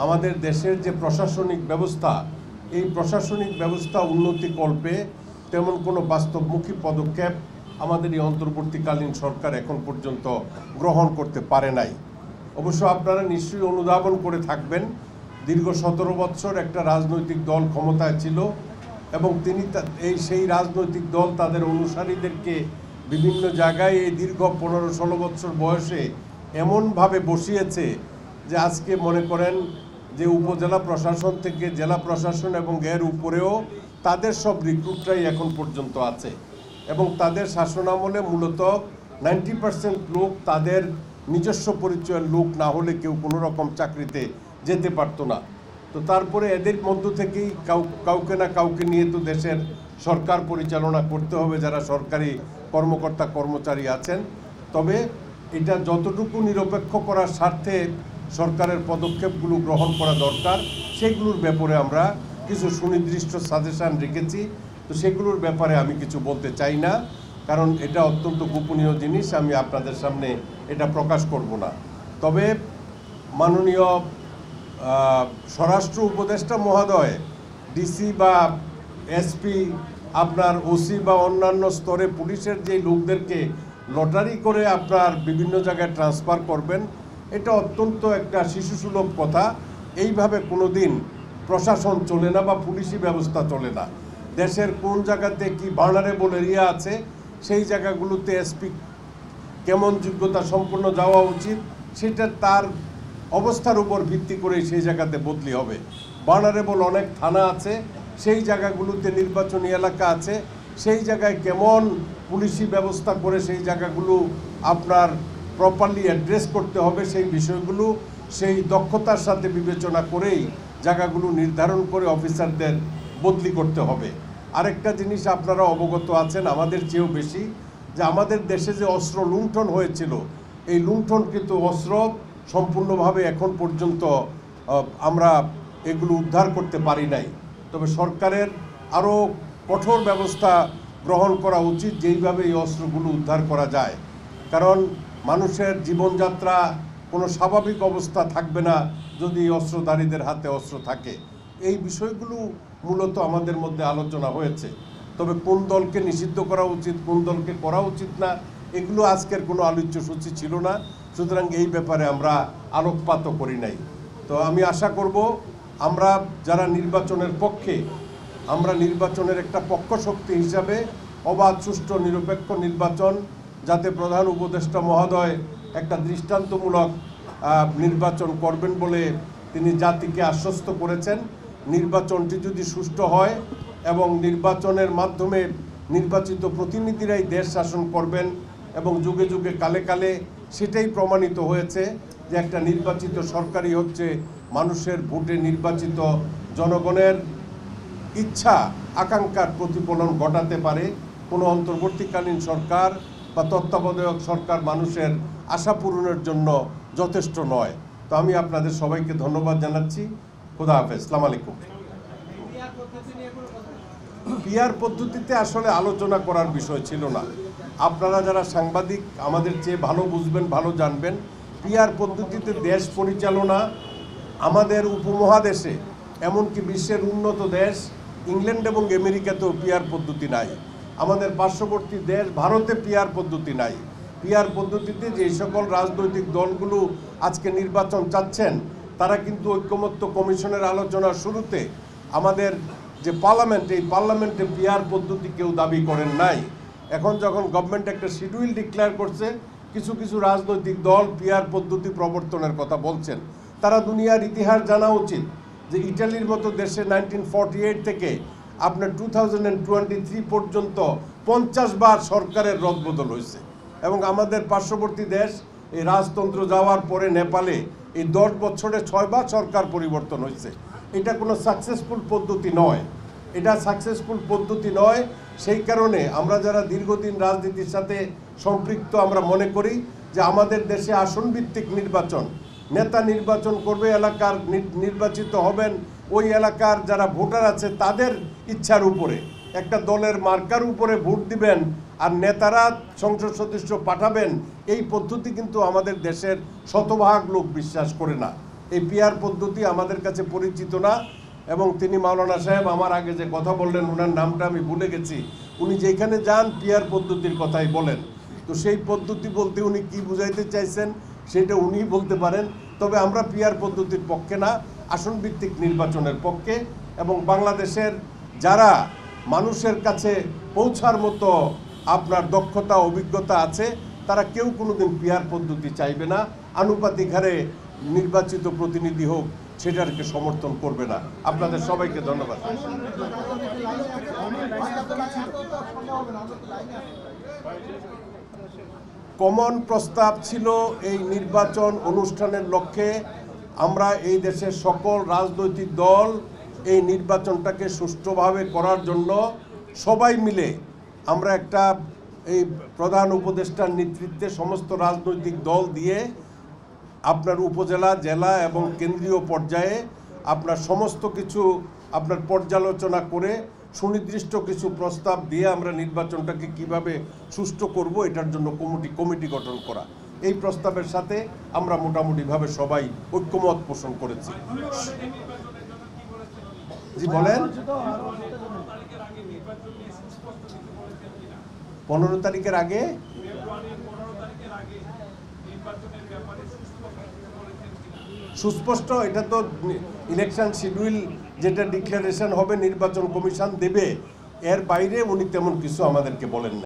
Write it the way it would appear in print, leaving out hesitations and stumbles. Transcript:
আমাদের দেশের যে প্রশাসনিক ব্যবস্থা, এই প্রশাসনিক ব্যবস্থা উন্নতিকল্পে তেমন কোনো বাস্তবমুখী পদক্ষেপ আমাদের এই অন্তর্বর্তীকালীন সরকার এখন পর্যন্ত গ্রহণ করতে পারে নাই। অবশ্য আপনারা নিশ্চয়ই অনুধাবন করে থাকবেন, দীর্ঘ 17 বছর একটা রাজনৈতিক দল ক্ষমতায় ছিল এবং তিনি সেই রাজনৈতিক দল তাদের অনুসারীদেরকে বিভিন্ন জায়গায় এই দীর্ঘ 15-16 বছর বয়সে এমনভাবে বসিয়েছে যে আজকে মনে করেন যে উপজেলা প্রশাসন থেকে জেলা প্রশাসন এবং এর উপরেও তাদের সব রিক্রুটরাই এখন পর্যন্ত আছে এবং তাদের শাসনামলে মূলত 90% লোক তাদের নিজস্ব পরিচয়ের লোক না হলে কেউ কোনো রকম চাকরিতে যেতে পারতো না। তো তারপরে এদের মধ্য থেকেই কাউকে না কাউকে নিয়ে তো দেশের সরকার পরিচালনা করতে হবে, যারা সরকারি কর্মকর্তা কর্মচারী আছেন। তবে এটা যতটুকু নিরপেক্ষ করার স্বার্থে সরকারের পদক্ষেপগুলো গ্রহণ করা দরকার, সেগুলোর ব্যাপারে আমরা কিছু সুনির্দিষ্ট সাজেশান রেখেছি। তো সেগুলোর ব্যাপারে আমি কিছু বলতে চাই না, কারণ এটা অত্যন্ত গোপনীয় জিনিস, আমি আপনাদের সামনে এটা প্রকাশ করব না। তবে মাননীয় স্বরাষ্ট্র উপদেষ্টা মহোদয় ডিসি বা এসপি, আপনার ওসি বা অন্যান্য স্তরে পুলিশের যে লোকদেরকে লটারি করে আপনার বিভিন্ন জায়গায় ট্রান্সফার করবেন, এটা অত্যন্ত একটা শিশুসুলভ কথা। এইভাবে কোনো দিন প্রশাসন চলে না বা পুলিশি ব্যবস্থা চলে না। দেশের কোন জায়গাতে কি ভালনারেবল এরিয়া আছে, সেই জায়গাগুলোতে এসপি কেমন যোগ্যতা সম্পন্ন যাওয়া উচিত, সেটা তার অবস্থার উপর ভিত্তি করে সেই জায়গাতে বদলি হবে। ভালনারেবল অনেক থানা আছে, সেই জায়গাগুলোতে নির্বাচনী এলাকা আছে, সেই জায়গায় কেমন পুলিশি ব্যবস্থা করে সেই জায়গাগুলো আপনার প্রপারলি অ্যাড্রেস করতে হবে, সেই বিষয়গুলো সেই দক্ষতার সাথে বিবেচনা করেই জায়গাগুলো নির্ধারণ করে অফিসারদের বদলি করতে হবে। আরেকটা জিনিস আপনারা অবগত আছেন আমাদের চেয়েও বেশি, যে আমাদের দেশে যে অস্ত্র লুণ্ঠন হয়েছিল, এই লুণ্ঠনকৃত অস্ত্র সম্পূর্ণভাবে এখন পর্যন্ত আমরা এগুলো উদ্ধার করতে পারি নাই। তবে সরকারের আরও কঠোর ব্যবস্থা গ্রহণ করা উচিত, যেইভাবে এই অস্ত্রগুলো উদ্ধার করা যায়। কারণ মানুষের জীবনযাত্রা কোনো স্বাভাবিক অবস্থা থাকবে না যদি অস্ত্রধারীদের হাতে অস্ত্র থাকে। এই বিষয়গুলো মূলত আমাদের মধ্যে আলোচনা হয়েছে। তবে কোন দলকে নিষিদ্ধ করা উচিত, কোন দলকে করা উচিত না, এগুলো আজকের কোনো আলোচ্য সূচি ছিল না, সুতরাং এই ব্যাপারে আমরা আলোকপাতও করি নাই। তো আমি আশা করব আমরা যারা নির্বাচনের পক্ষে, আমরা নির্বাচনের একটা পক্ষ শক্তি হিসাবে অবাধ, সুষ্ঠু, নিরপেক্ষ নির্বাচন, যাতে প্রধান উপদেষ্টা মহোদয় একটা দৃষ্টান্তমূলক নির্বাচন করবেন বলে তিনি জাতিকে আশ্বস্ত করেছেন। নির্বাচনটি যদি সুষ্ঠু হয় এবং নির্বাচনের মাধ্যমে নির্বাচিত প্রতিনিধিরাই দেশ শাসন করবেন এবং যুগে যুগে কালে কালে সেটাই প্রমাণিত হয়েছে যে একটা নির্বাচিত সরকারই হচ্ছে মানুষের ভোটে নির্বাচিত জনগণের ইচ্ছা আকাঙ্ক্ষার প্রতিফলন ঘটাতে পারে। কোনো অন্তর্বর্তীকালীন সরকার বা তত্ত্বাবধায়ক সরকার মানুষের আশা পূরণের জন্য যথেষ্ট নয়। তো আমি আপনাদের সবাইকে ধন্যবাদ জানাচ্ছি। খোদা হাফেজ, আসসালামু আলাইকুম। পিআর পদ্ধতিতে আসলে আলোচনা করার বিষয় ছিল না। আপনারা যারা সাংবাদিক আমাদের চেয়ে ভালো বুঝবেন, ভালো জানবেন, পিআর পদ্ধতিতে দেশ পরিচালনা আমাদের উপমহাদেশে, এমনকি বিশ্বের উন্নত দেশ ইংল্যান্ড এবং আমেরিকাতেও পিআর পদ্ধতি নাই। আমাদের পার্শ্ববর্তী দেশ ভারতে পিআর পদ্ধতি নাই। পিআর পদ্ধতিতে যে সকল রাজনৈতিক দলগুলো আজকে নির্বাচন চাচ্ছেন, তারা কিন্তু ঐকমত্য কমিশনের আলোচনার শুরুতে আমাদের যে পার্লামেন্ট, এই পার্লামেন্টে পিআর পদ্ধতি কেউ দাবি করেন নাই। এখন যখন গভর্নমেন্ট একটা শিডিউল ডিক্লেয়ার করছে, কিছু কিছু রাজনৈতিক দল পিআর পদ্ধতি প্রবর্তনের কথা বলছেন। তারা দুনিয়ার ইতিহাস জানা উচিত যে ইটালির মতো দেশে 1948 থেকে আপনার 2023 পর্যন্ত 50 বার সরকারের রদবদল হয়েছে এবং আমাদের পার্শ্ববর্তী দেশ এই রাজতন্ত্র যাওয়ার পরে নেপালে এই 10 বছরে 6 বার সরকার পরিবর্তন হয়েছে। এটা কোনো সাকসেসফুল পদ্ধতি নয়, এটা সাকসেসফুল পদ্ধতি নয়। সেই কারণে আমরা যারা দীর্ঘদিন রাজনীতির সাথে সম্পৃক্ত, আমরা মনে করি যে আমাদের দেশে আসনভিত্তিক নির্বাচন, নেতা নির্বাচন করবে, এলাকার নির্বাচিত হবেন ওই এলাকার যারা ভোটার আছে তাদের ইচ্ছার উপরে, একটা দলের মার্কার উপরে ভোট দিবেন আর নেতারা সংসদ সদস্য পাঠাবেন। এই পদ্ধতি কিন্তু আমাদের দেশের শতভাগ লোক বিশ্বাস করে না। এই পিআর পদ্ধতি আমাদের কাছে পরিচিত না, এবং তিনি মাওলানা সাহেব আমার আগে যে কথা বললেন, ওনার নামটা আমি ভুলে গেছি, উনি যেখানে যান পিআর পদ্ধতির কথাই বলেন। তো সেই পদ্ধতি বলতে উনি কি বুঝাইতে চাইছেন সেটা উনিই বলতে পারেন। তবে আমরা পিআর পদ্ধতির পক্ষে না, আসন ভিত্তিক নির্বাচনের পক্ষে, এবং বাংলাদেশের যারা মানুষের কাছে পৌঁছার মতো আপনার দক্ষতা অভিজ্ঞতা আছে তারা কেউ কোনোদিন পিআর পদ্ধতি চাইবে না, আনুপাতিক হারে নির্বাচিত প্রতিনিধি হোক সেটাকে সমর্থন করবে না। আপনাদের সবাইকে ধন্যবাদ। কমন প্রস্তাব ছিল এই নির্বাচন অনুষ্ঠানের লক্ষ্যে আমরা এই দেশের সকল রাজনৈতিক দল এই নির্বাচনটাকে সুষ্ঠুভাবে করার জন্য সবাই মিলে আমরা একটা এই প্রধান উপদেষ্টার নেতৃত্বে সমস্ত রাজনৈতিক দল দিয়ে আপনার উপজেলা, জেলা এবং কেন্দ্রীয় পর্যায়ে আপনার সমস্ত কিছু আপনার পর্যালোচনা করে সুনির্দিষ্ট কিছু প্রস্তাব দিয়ে আমরা নির্বাচনটাকে কিভাবে সুষ্ঠু করব এটার জন্য কমিটি গঠন করা। এই প্রস্তাবের সাথে আমরা মোটামুটিভাবে সবাই ঐক্যমত পোষণ করেছি। জি বলেন। 15 তারিখের আগে সুস্পষ্ট, এটা তো ইলেকশন শিডিউল যেটা ডিক্লারেশন হবে নির্বাচন কমিশন দেবে, এর বাইরে উনি তেমন কিছু আমাদেরকে বলেন না।